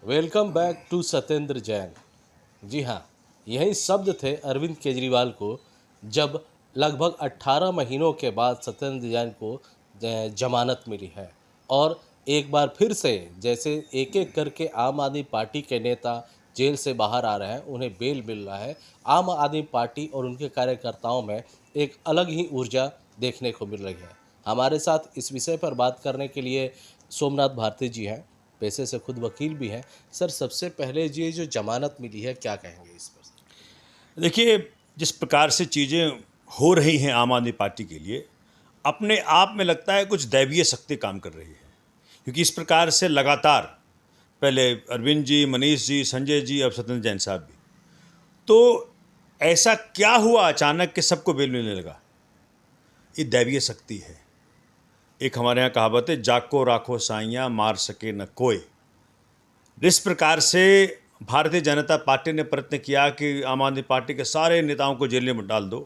Welcome back to Satyendra Jain. जी हाँ, यही शब्द थे अरविंद केजरीवाल को जब लगभग 18 महीनों के बाद सत्येंद्र जैन को जमानत मिली है। और एक बार फिर से जैसे एक एक करके आम आदमी पार्टी के नेता जेल से बाहर आ रहे हैं, उन्हें बेल मिल रहा है। आम आदमी पार्टी और उनके कार्यकर्ताओं में एक अलग ही ऊर्जा देखने को मिल रही है। हमारे साथ इस विषय पर बात करने के लिए सोमनाथ भारती जी हैं, पेशे से खुद वकील भी हैं। सर, सबसे पहले ये जो जमानत मिली है, क्या कहेंगे इस पर? देखिए, जिस प्रकार से चीज़ें हो रही हैं आम आदमी पार्टी के लिए, अपने आप में लगता है कुछ दैवीय शक्ति काम कर रही है। क्योंकि इस प्रकार से लगातार पहले अरविंद जी, मनीष जी, संजय जी, अब सत्येंद्र जैन साहब भी, तो ऐसा क्या हुआ अचानक कि सबको बेल मिलने लगा? ये दैवीय शक्ति है। एक हमारे यहाँ कहावत है, जाको राखो साइयाँ, मार सके न कोई। जिस प्रकार से भारतीय जनता पार्टी ने प्रयत्न किया कि आम आदमी पार्टी के सारे नेताओं को जेल में डाल दो,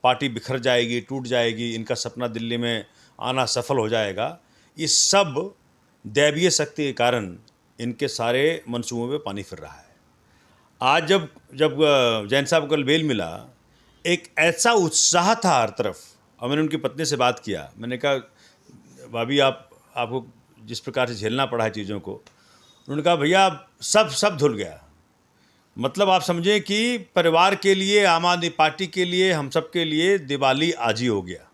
पार्टी बिखर जाएगी, टूट जाएगी, इनका सपना दिल्ली में आना सफल हो जाएगा, ये सब दैवीय शक्ति के कारण इनके सारे मंसूबों में पानी फिर रहा है। आज जब जब जैन साहब को कल बेल मिला, एक ऐसा उत्साह था हर तरफ। और मैंने उनकी पत्नी से बात किया, मैंने कहा भाभी आपको जिस प्रकार से झेलना पड़ा है चीज़ों को, उन्होंने कहा भैया सब धुल गया। मतलब आप समझें कि परिवार के लिए, आम आदमी पार्टी के लिए, हम सब के लिए दिवाली आज ही हो गया।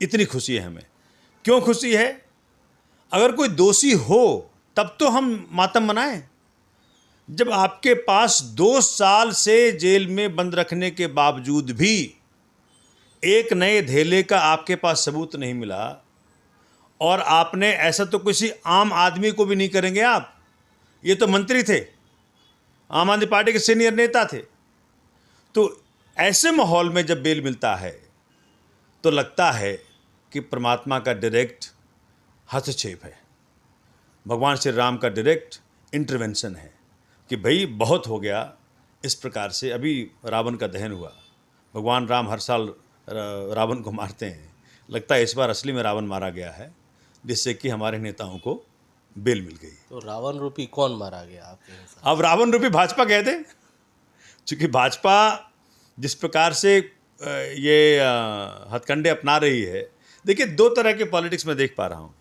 इतनी खुशी है हमें। क्यों खुशी है? अगर कोई दोषी हो तब तो हम मातम मनाएं। जब आपके पास 2 साल से जेल में बंद रखने के बावजूद भी एक नए धेले का आपके पास सबूत नहीं मिला, और आपने ऐसा तो किसी आम आदमी को भी नहीं करेंगे आप। ये तो मंत्री थे, आम आदमी पार्टी के सीनियर नेता थे। तो ऐसे माहौल में जब बेल मिलता है तो लगता है कि परमात्मा का डायरेक्ट हस्तक्षेप है, भगवान श्री राम का डायरेक्ट इंटरवेंशन है कि भाई बहुत हो गया। इस प्रकार से अभी रावण का दहन हुआ। भगवान राम हर साल रावण को मारते हैं। लगता है इस बार असली में रावण मारा गया है, जिससे कि हमारे नेताओं को बेल मिल गई। तो रावण रूपी कौन मारा गया आपके हिसाब? अब रावण रूपी भाजपा कहते हैं, क्योंकि भाजपा जिस प्रकार से ये हथकंडे अपना रही है। देखिए, 2 तरह के पॉलिटिक्स में देख पा रहा हूँ।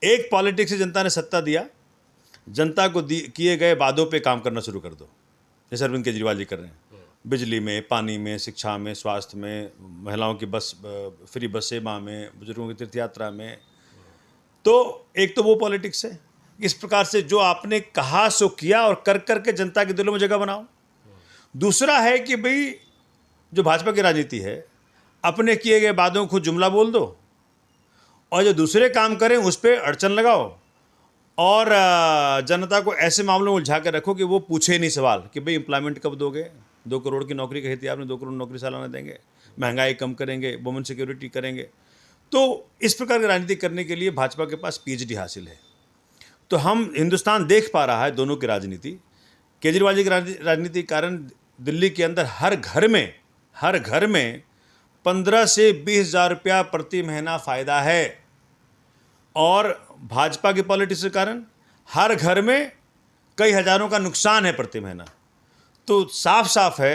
एक पॉलिटिक्स से जनता ने सत्ता दिया, जनता को किए गए वादों पे काम करना शुरू कर दो, जैसे अरविंद केजरीवाल जी कर रहे हैं। बिजली में, पानी में, शिक्षा में, स्वास्थ्य में, महिलाओं की बस फ्री बस सेवा में, बुजुर्गों की तीर्थ यात्रा में। तो एक तो वो पॉलिटिक्स है, इस प्रकार से जो आपने कहा सो किया और कर के जनता के दिलों में जगह बनाओ। दूसरा है कि भाई जो भाजपा की राजनीति है, अपने किए गए वादों को जुमला बोल दो, और जो दूसरे काम करें उस पर अड़चन लगाओ, और जनता को ऐसे मामलों में उलझा कर रखो कि वो पूछे नहीं सवाल कि भाई एम्प्लॉयमेंट कब दोगे, 2 करोड़ की नौकरी कही थी आपने, 2 करोड़ नौकरी सालाना देंगे, महंगाई कम करेंगे, वुमेन सिक्योरिटी करेंगे। तो इस प्रकार की राजनीति करने के लिए भाजपा के पास पीएचडी हासिल है। तो हम हिंदुस्तान देख पा रहा है दोनों की राजनीति। केजरीवाल जी की राजनीति के कारण दिल्ली के अंदर हर घर में 15 से 20 हज़ार रुपया प्रति महीना फ़ायदा है, और भाजपा की पॉलिटिक्स के कारण हर घर में कई हज़ारों का नुकसान है प्रति महीना। तो साफ है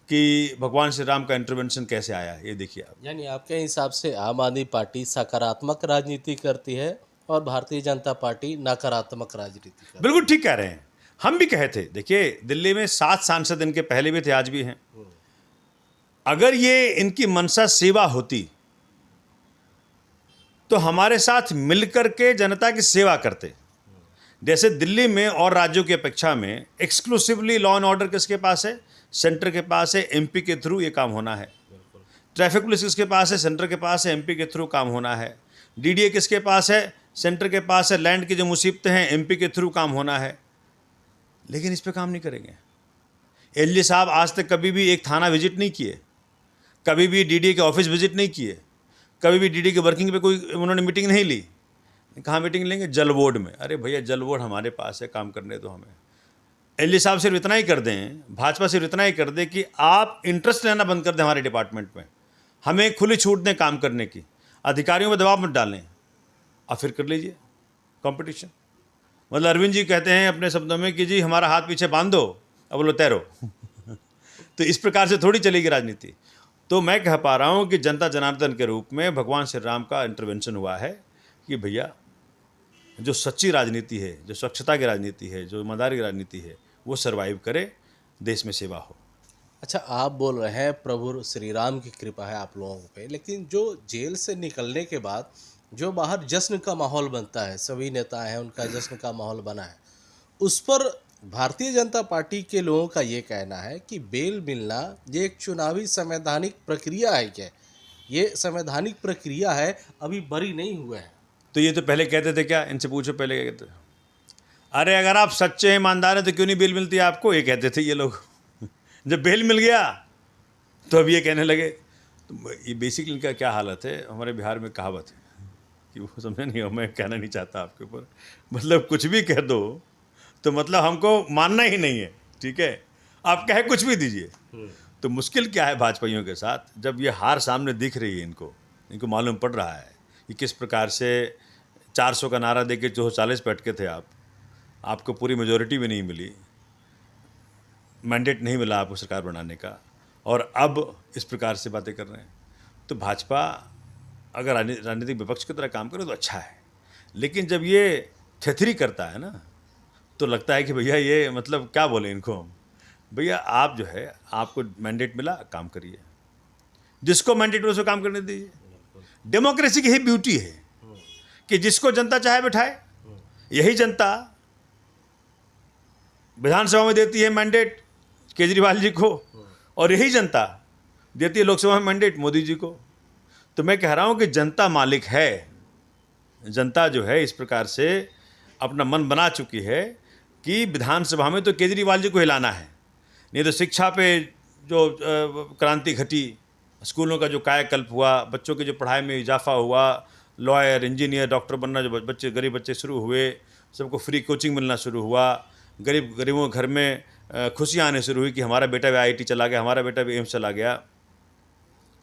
कि भगवान श्री राम का इंटरवेंशन कैसे आया, ये देखिए आप। यानी आपके हिसाब से आम आदमी पार्टी सकारात्मक राजनीति करती है और भारतीय जनता पार्टी नकारात्मक राजनीति करती है। बिल्कुल ठीक कह रहे हैं, हम भी कहे थे। देखिए, दिल्ली में 7 सांसद इनके पहले भी थे, आज भी हैं। अगर ये इनकी मनसा सेवा होती तो हमारे साथ मिलकर के जनता की सेवा करते। जैसे दिल्ली में और राज्यों की अपेक्षा में एक्सक्लूसिवली लॉ एंड ऑर्डर किसके पास है? सेंटर के पास है, एमपी के थ्रू ये काम होना है। ट्रैफिक पुलिस किसके पास है? सेंटर के पास है, एमपी के थ्रू काम होना है। डीडीए किसके पास है? सेंटर के पास है। लैंड की जो मुसीबतें हैं, एमपी के थ्रू काम होना है। लेकिन इस पे काम नहीं करेंगे। एलजी साहब आज तक कभी भी एक थाना विजिट नहीं किए, कभी भी डीडीए के ऑफिस विजिट नहीं किए, कभी भी डीडीए के वर्किंग पे कोई उन्होंने मीटिंग नहीं ली। कहाँ मीटिंग लेंगे? जल बोर्ड में। अरे भैया, जल बोर्ड हमारे पास है, काम करने दो हमें। एलजी साहब सिर्फ इतना ही कर दें, भाजपा सिर्फ इतना ही कर दे कि आप इंटरेस्ट लेना बंद कर दें हमारे डिपार्टमेंट में, हमें खुली छूट दें काम करने की, अधिकारियों पर दबाव मत डालें, आप फिर कर लीजिए कंपटीशन। मतलब अरविंद जी कहते हैं अपने शब्दों में कि जी हमारा हाथ पीछे बांध दो, अब बोलो तैरो। तो इस प्रकार से थोड़ी चलेगी राजनीति। तो मैं कह पा रहा हूँ कि जनता जनार्दन के रूप में भगवान श्री राम का इंटरवेंशन हुआ है कि भैया जो सच्ची राजनीति है, जो स्वच्छता की राजनीति है, जो ईमानदारी की राजनीति है, वो सर्वाइव करे, देश में सेवा हो। अच्छा, आप बोल रहे हैं प्रभु श्री राम की कृपा है आप लोगों पे, लेकिन जो जेल से निकलने के बाद जो बाहर जश्न का माहौल बनता है, सभी नेता हैं उनका जश्न का माहौल बना है, उस पर भारतीय जनता पार्टी के लोगों का ये कहना है कि बेल मिलना ये एक चुनावी संवैधानिक प्रक्रिया है। क्या ये संवैधानिक प्रक्रिया है, अभी बरी नहीं हुए हैं? तो ये तो पहले कहते थे, क्या इनसे पूछो पहले क्या कहते थे? अरे अगर आप सच्चे ईमानदार हैं तो क्यों नहीं बेल मिलती है आपको, ये कहते थे ये लोग। जब बेल मिल गया तो अब ये कहने लगे। तो ये बेसिकली इनका क्या हालत है, हमारे बिहार में कहावत है कि वो समझे नहीं, मैं कहना नहीं चाहता आपके ऊपर, मतलब कुछ भी कह दो तो मतलब हमको मानना ही नहीं है, ठीक है, आप कहे कुछ भी दीजिए। तो मुश्किल क्या है भाजपाइयों के साथ, जब ये हार सामने दिख रही है, इनको मालूम पड़ रहा है कि किस प्रकार से 400 का नारा दे के 240 पे अटके थे आपको पूरी मेजोरिटी भी नहीं मिली, मैंडेट नहीं मिला आपको सरकार बनाने का, और अब इस प्रकार से बातें कर रहे हैं। तो भाजपा अगर राजनीतिक विपक्ष की तरह काम करे तो अच्छा है, लेकिन जब ये थेथरी करता है ना तो लगता है कि भैया ये मतलब क्या बोले इनको। भैया आप जो है, आपको मैंडेट मिला, काम करिए, जिसको मैंडेट मिला उसको काम करने दीजिए। डेमोक्रेसी की ही ब्यूटी है कि जिसको जनता चाहे बैठाए। यही जनता विधानसभा में देती है मैंडेट केजरीवाल जी को, और यही जनता देती है लोकसभा में मैंडेट मोदी जी को। तो मैं कह रहा हूं कि जनता मालिक है, जनता जो है इस प्रकार से अपना मन बना चुकी है कि विधानसभा में तो केजरीवाल जी को हिलाना है, नहीं तो शिक्षा पे जो क्रांति घटी, स्कूलों का जो कायाकल्प हुआ, बच्चों की जो पढ़ाई में इजाफा हुआ, लॉयर, इंजीनियर, डॉक्टर बनना जो बच्चे, गरीब बच्चे शुरू हुए, सबको फ्री कोचिंग मिलना शुरू हुआ, गरीबों के घर में खुशियाँ आने शुरू हुई कि हमारा बेटा भी IIT चला गया, हमारा बेटा भी एम्स चला गया।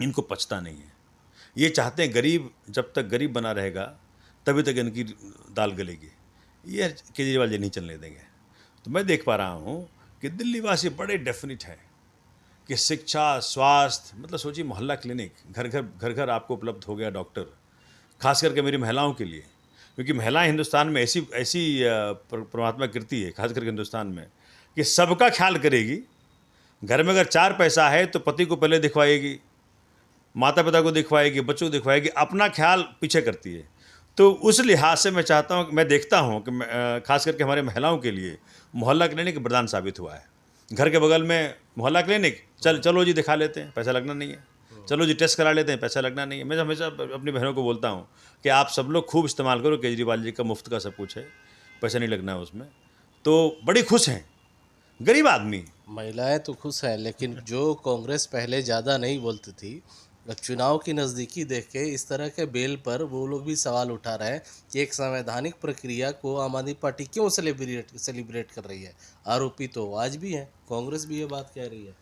इनको पचता नहीं है, ये चाहते हैं गरीब जब तक गरीब बना रहेगा तभी तक इनकी दाल गलेगी, ये केजरीवाल जी नहीं चलने देंगे। तो मैं देख पा रहा हूँ कि दिल्ली वासी बड़े डेफिनेट है कि शिक्षा, स्वास्थ्य, मतलब सोचिए मोहल्ला क्लिनिक, घर घर आपको उपलब्ध हो गया डॉक्टर, खास करके मेरी महिलाओं के लिए, क्योंकि महिलाएं हिंदुस्तान में ऐसी परमात्मा कृति है, खास करके हिंदुस्तान में, कि सबका ख्याल करेगी। घर में अगर 4 पैसा है तो पति को पहले दिखवाएगी, माता पिता को दिखवाएगी, बच्चों को दिखवाएगी, अपना ख्याल पीछे करती है। तो उस लिहाज से मैं चाहता हूँ, मैं देखता हूँ कि खास करके हमारे महिलाओं के लिए मोहल्ला क्लिनिक वरदान साबित हुआ है। घर के बगल में मोहल्ला क्लिनिक, चलो जी दिखा लेते हैं, पैसा लगना नहीं है, चलो जी टेस्ट करा लेते हैं, पैसा लगना नहीं है। मैं हमेशा अपनी बहनों को बोलता हूँ कि आप सब लोग खूब इस्तेमाल करो, केजरीवाल जी का मुफ्त का सब कुछ है, पैसा नहीं लगना है उसमें। तो बड़ी खुश हैं गरीब आदमी। महिलाएं तो खुश हैं, लेकिन जो कांग्रेस पहले ज़्यादा नहीं बोलती थी, चुनाव की नज़दीकी देख के इस तरह के बेल पर वो लोग भी सवाल उठा रहे हैं कि एक संवैधानिक प्रक्रिया को आम आदमी पार्टी क्यों सेलिब्रेट कर रही है। आरोपी तो आज भी हैं, कांग्रेस भी ये बात कह रही है।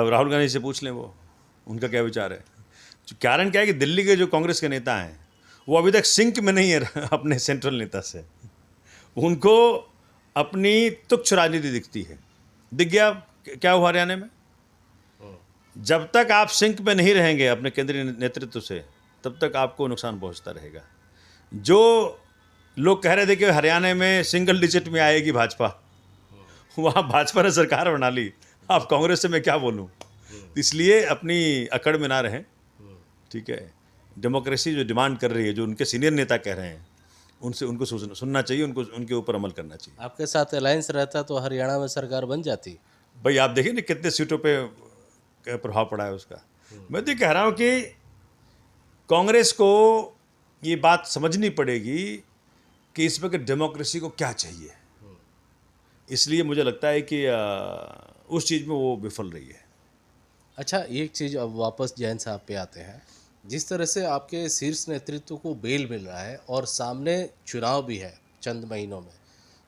राहुल गांधी से पूछ लें वो, उनका क्या विचार है। कारण क्या है कि दिल्ली के जो कांग्रेस के नेता हैं वो अभी तक सिंक में नहीं है अपने सेंट्रल नेता से, उनको अपनी तुच्छ राजनीति दिखती है। दिख गया क्या हुआ हरियाणा में, जब तक आप सिंक में नहीं रहेंगे अपने केंद्रीय नेतृत्व से तब तक आपको नुकसान पहुंचता रहेगा। जो लोग कह रहे थे कि हरियाणा में सिंगल डिजिट में आएगी भाजपा, वहाँ भाजपा ने सरकार बना ली, अब कांग्रेस से मैं क्या बोलूँ। इसलिए अपनी अकड़ में ना रहें, ठीक है। डेमोक्रेसी जो डिमांड कर रही है, जो उनके सीनियर नेता कह रहे हैं, उनको सुनना चाहिए, उनके ऊपर अमल करना चाहिए। आपके साथ अलायंस रहता तो हरियाणा में सरकार बन जाती। भाई आप देखिए ना कितने सीटों पे प्रभाव पड़ा है उसका। मैं तो कह रहा हूँ कि कांग्रेस को ये बात समझनी पड़ेगी कि इस वक्त डेमोक्रेसी को क्या चाहिए। इसलिए मुझे लगता है कि उस चीज़ में वो विफल रही है। अच्छा, एक चीज़ अब वापस जैन साहब पे आते हैं। जिस तरह से आपके शीर्ष नेतृत्व को बेल मिल रहा है और सामने चुनाव भी है चंद महीनों में,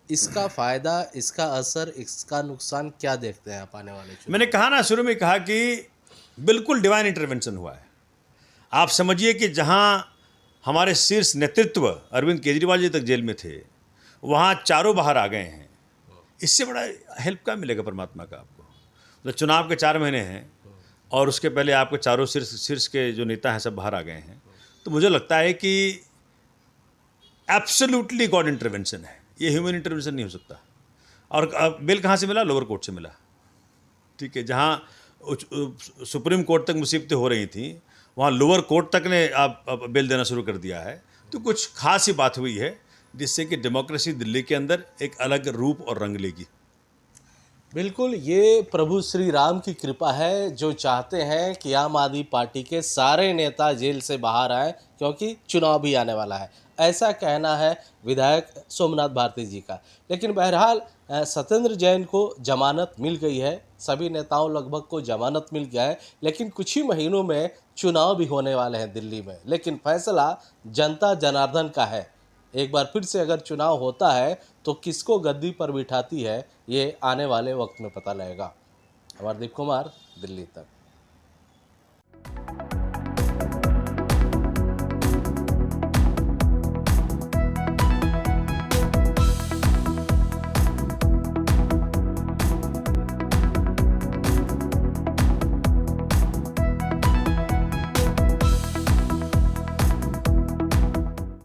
इसका फ़ायदा, इसका असर, इसका नुकसान क्या देखते हैं आप आने वाले चुनाव? मैंने कहा ना, शुरू में कहा कि बिल्कुल डिवाइन इंटरवेंशन हुआ है। आप समझिए कि जहां हमारे शीर्ष नेतृत्व अरविंद केजरीवाल जी तक जेल में थे, वहाँ चारों बाहर आ गए हैं। इससे बड़ा हेल्प क्या मिलेगा परमात्मा का आपको? तो चुनाव के 4 महीने हैं और उसके पहले आपके चारों शीर्ष के जो नेता हैं सब बाहर आ गए हैं। तो मुझे लगता है कि एब्सोल्युटली गॉड इंटरवेंशन है, ये ह्यूमन इंटरवेंशन नहीं हो सकता। और बिल कहाँ से मिला? लोअर कोर्ट से मिला। ठीक है, जहाँ सुप्रीम कोर्ट तक मुसीबतें हो रही थी वहाँ लोअर कोर्ट तक ने अब बिल देना शुरू कर दिया है। तो कुछ खास ही बात हुई है जिससे कि डेमोक्रेसी दिल्ली के अंदर एक अलग रूप और रंग लेगी। बिल्कुल, ये प्रभु श्री राम की कृपा है जो चाहते हैं कि आम आदमी पार्टी के सारे नेता जेल से बाहर आए, क्योंकि चुनाव भी आने वाला है। ऐसा कहना है विधायक सोमनाथ भारती जी का। लेकिन बहरहाल सत्येंद्र जैन को जमानत मिल गई है, सभी नेताओं लगभग को जमानत मिल गया है, लेकिन कुछ ही महीनों में चुनाव भी होने वाले हैं दिल्ली में। लेकिन फैसला जनता जनार्दन का है। एक बार फिर से अगर चुनाव होता है तो किसको गद्दी पर बिठाती है, ये आने वाले वक्त में पता लगेगा। अमरदीप कुमार, दिल्ली तक।